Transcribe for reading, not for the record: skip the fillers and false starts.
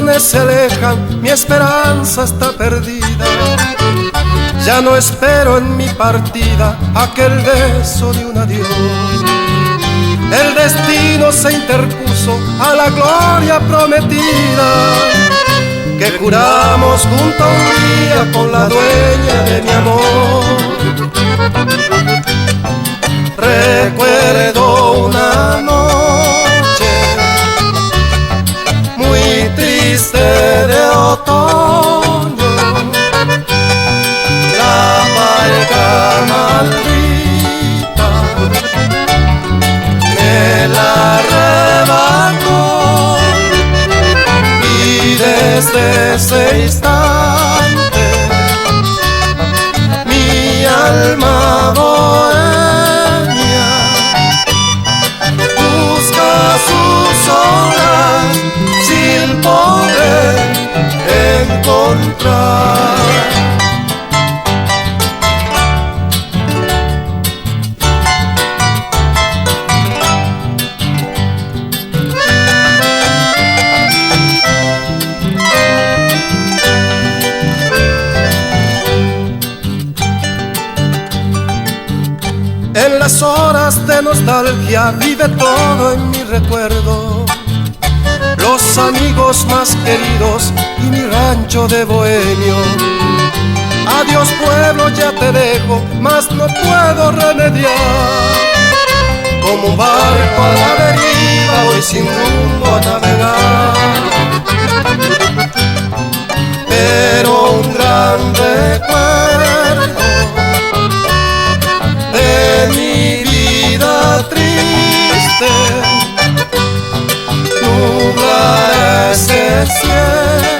ilusiones se alejan, mi esperanza está perdida. Ya no espero en mi partida aquel beso de un adiós. El destino se interpuso a la gloria prometida que juramos junto a un día con la dueña de mi amor. Recuerdo una noche muy triste de otoño, la barca maldita me la arrebató, y desde ese instante mi alma bohemia busca sus olas sin poder encontrar. En las horas de nostalgia vive todo en mi recuerdo, los amigos más queridos y mi rancho de bohemio. Adiós pueblo, ya te dejo, mas no puedo remediar. Como un barco a la deriva voy sin rumbo a navegar, pero un gran recuerdo de mi vida triste nubla ese cielo